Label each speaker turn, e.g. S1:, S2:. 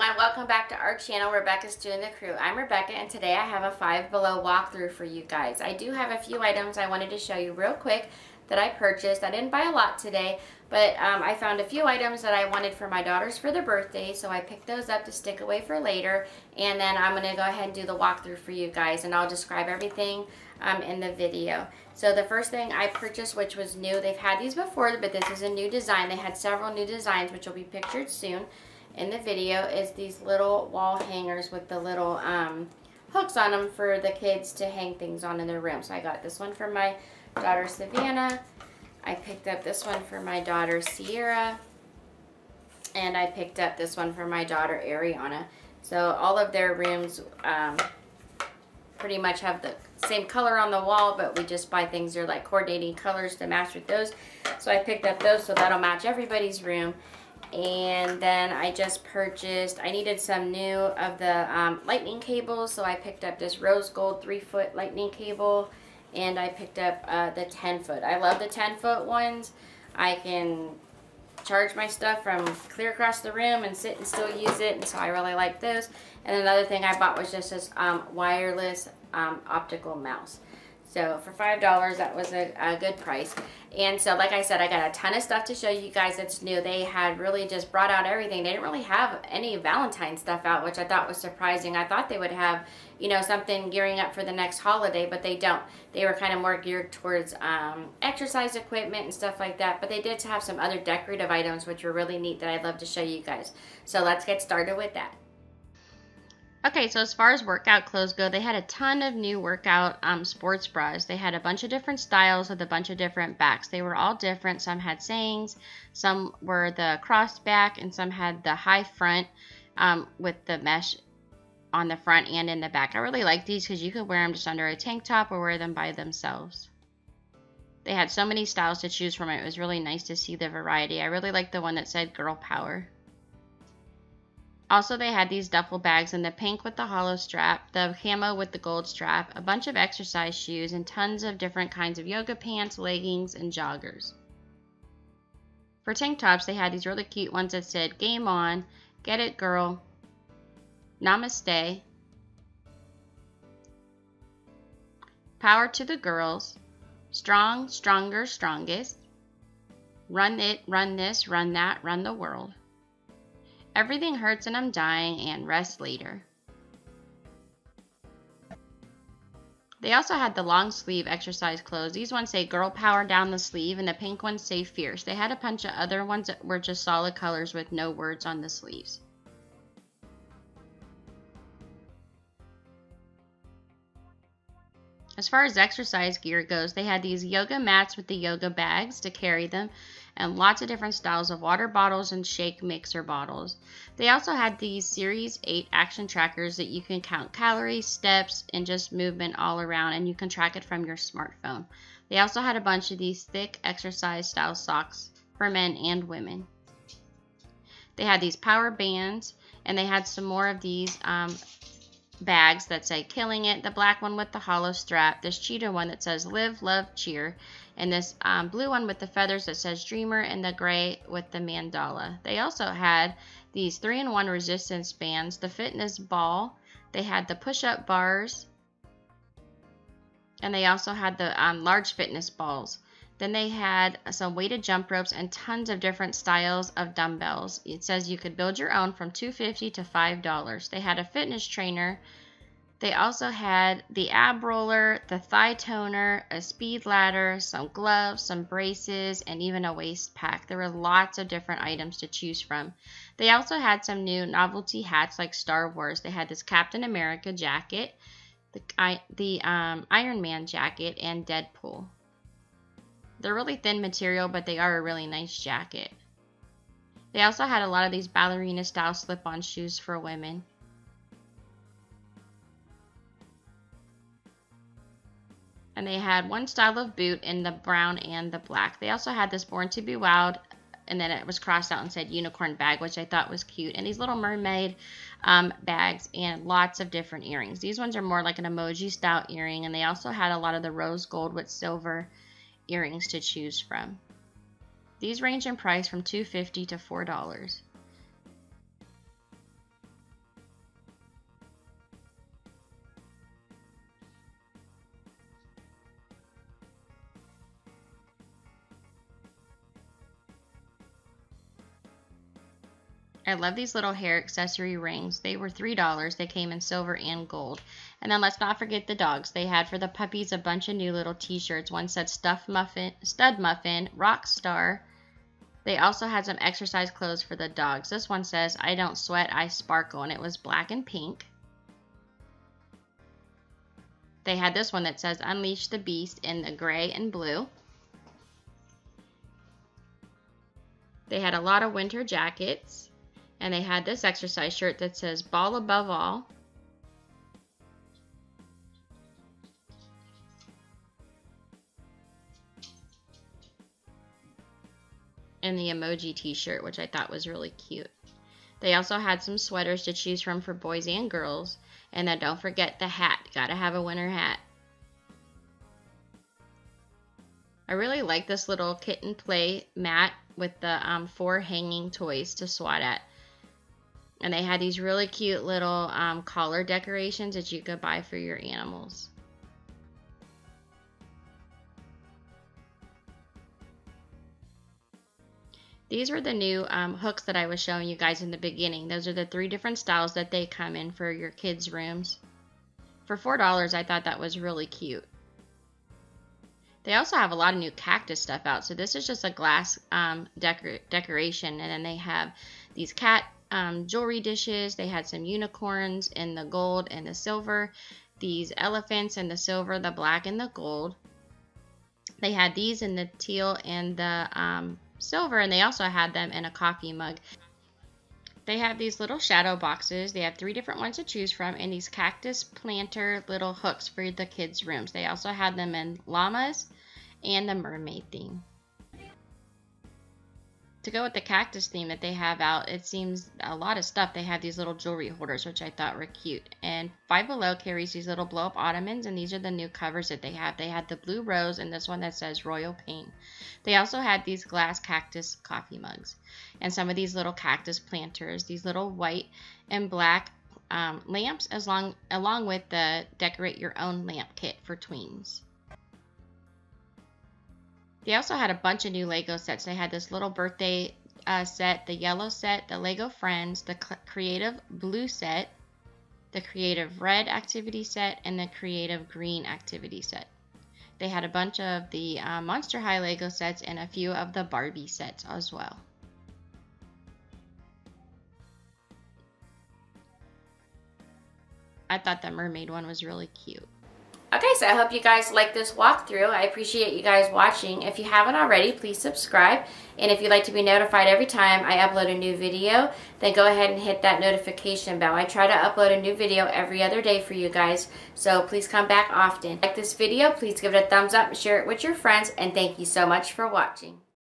S1: everyone, welcome back to our channel, Rebecca's Doing the Crew. I'm Rebecca and today I have a Five Below walkthrough for you guys. I do have a few items I wanted to show you real quick that I purchased. I didn't buy a lot today, but I found a few items that I wanted for my daughters for their birthday, so I picked those up to stick away for later, and then I'm going to go ahead and do the walkthrough for you guys, and I'll describe everything in the video. So the first thing I purchased, which was new, they've had these before, but this is a new design. They had several new designs, which will be pictured soon in the video, is these little wall hangers with the little hooks on them for the kids to hang things on in their room. So I got this one for my daughter Savannah. I picked up this one for my daughter Sierra. And I picked up this one for my daughter Ariana. So all of their rooms pretty much have the same color on the wall, but we just buy things that are like coordinating colors to match with those. So I picked up those so that'll match everybody's room. And then I just purchased, I needed some new of the lightning cables, so I picked up this rose gold 3-foot lightning cable, and I picked up the 10-foot. I love the 10-foot ones. I can charge my stuff from clear across the room and sit and still use it, and so I really like those. And another thing I bought was just this wireless optical mouse. So for $5, that was a good price. And so like I said, I got a ton of stuff to show you guys that's new. They had really just brought out everything. They didn't really have any Valentine's stuff out, which I thought was surprising. I thought they would have, you know, something gearing up for the next holiday, but they don't. They were kind of more geared towards exercise equipment and stuff like that. But they did have some other decorative items, which were really neat that I'd love to show you guys. So let's get started with that. Okay, so as far as workout clothes go, they had a ton of new workout sports bras. They had a bunch of different styles with a bunch of different backs. They were all different. Some had sayings, some were the crossed back, and some had the high front with the mesh on the front and in the back. I really like these because you could wear them just under a tank top or wear them by themselves. They had so many styles to choose from. It was really nice to see the variety. I really liked the one that said Girl Power. Also, they had these duffel bags in the pink with the hollow strap, the camo with the gold strap, a bunch of exercise shoes, and tons of different kinds of yoga pants, leggings, and joggers. For tank tops, they had these really cute ones that said, Game On, Get It Girl, Namaste, Power to the Girls, Strong, Stronger, Strongest, Run It, Run This, Run That, Run the World, Everything Hurts and I'm Dying, and Rest Later. They also had the long sleeve exercise clothes. These ones say Girl Power down the sleeve, and the pink ones say Fierce. They had a bunch of other ones that were just solid colors with no words on the sleeves. As far as exercise gear goes, they had these yoga mats with the yoga bags to carry them, and lots of different styles of water bottles and shake mixer bottles. They also had these Series 8 action trackers that you can count calories, steps, and just movement all around, and you can track it from your smartphone. They also had a bunch of these thick exercise style socks for men and women. They had these power bands, and they had some more of these bags that say Killing It, the black one with the hollow strap, this cheetah one that says Live, Love, Cheer, and this blue one with the feathers that says Dreamer, and the gray with the mandala. They also had these 3-in-1 resistance bands, the fitness ball, they had the push-up bars, and they also had the large fitness balls. Then they had some weighted jump ropes and tons of different styles of dumbbells. It says you could build your own from $2.50 to $5. They had a fitness trainer. They also had the ab roller, the thigh toner, a speed ladder, some gloves, some braces, and even a waist pack. There were lots of different items to choose from. They also had some new novelty hats like Star Wars. They had this Captain America jacket, the Iron Man jacket, and Deadpool. They're really thin material, but they are a really nice jacket. They also had a lot of these ballerina style slip-on shoes for women. And they had one style of boot in the brown and the black. They also had this Born to Be Wild, and then it was crossed out and said unicorn bag, which I thought was cute. And these little mermaid bags and lots of different earrings. These ones are more like an emoji style earring, and they also had a lot of the rose gold with silver earrings to choose from. These range in price from $2.50 to $4. I love these little hair accessory rings. They were $3. They came in silver and gold. And then let's not forget the dogs. They had for the puppies a bunch of new little t-shirts. One said Stud Muffin, Rock Star. They also had some exercise clothes for the dogs. This one says, I don't sweat, I sparkle, and it was black and pink. They had this one that says, Unleash the Beast in the gray and blue. They had a lot of winter jackets. And they had this exercise shirt that says, Ball Above All. And the emoji t-shirt, which I thought was really cute. They also had some sweaters to choose from for boys and girls. And then don't forget the hat. Gotta have a winter hat. I really like this little kitten play mat with the 4 hanging toys to swat at. And they had these really cute little collar decorations that you could buy for your animals. These were the new hooks that I was showing you guys in the beginning. Those are the 3 different styles that they come in for your kids' rooms. For $4, I thought that was really cute. They also have a lot of new cactus stuff out. So this is just a glass decoration. And then they have these cat jewelry dishes. They had some unicorns in the gold and the silver. These elephants in the silver, the black, and the gold. They had these in the teal and the silver, and they also had them in a coffee mug. They have these little shadow boxes. They have 3 different ones to choose from, and these cactus planter little hooks for the kids' rooms. They also had them in llamas and the mermaid theme. To go with the cactus theme that they have out, it seems a lot of stuff. They have these little jewelry holders, which I thought were cute. And Five Below carries these little blow-up ottomans, and these are the new covers that they have. They had the blue rose and this one that says Royal Pain. They also had these glass cactus coffee mugs and some of these little cactus planters, these little white and black lamps, along with the decorate your own lamp kit for tweens. They also had a bunch of new Lego sets. They had this little birthday set, the yellow set, the Lego Friends, the creative blue set, the creative red activity set, and the creative green activity set. They had a bunch of the Monster High Lego sets and a few of the Barbie sets as well. I thought the mermaid one was really cute. Okay, so I hope you guys like this walkthrough. I appreciate you guys watching. If you haven't already, please subscribe. And if you'd like to be notified every time I upload a new video, then go ahead and hit that notification bell. I try to upload a new video every other day for you guys, so please come back often. Like this video, please give it a thumbs up, share it with your friends, and thank you so much for watching.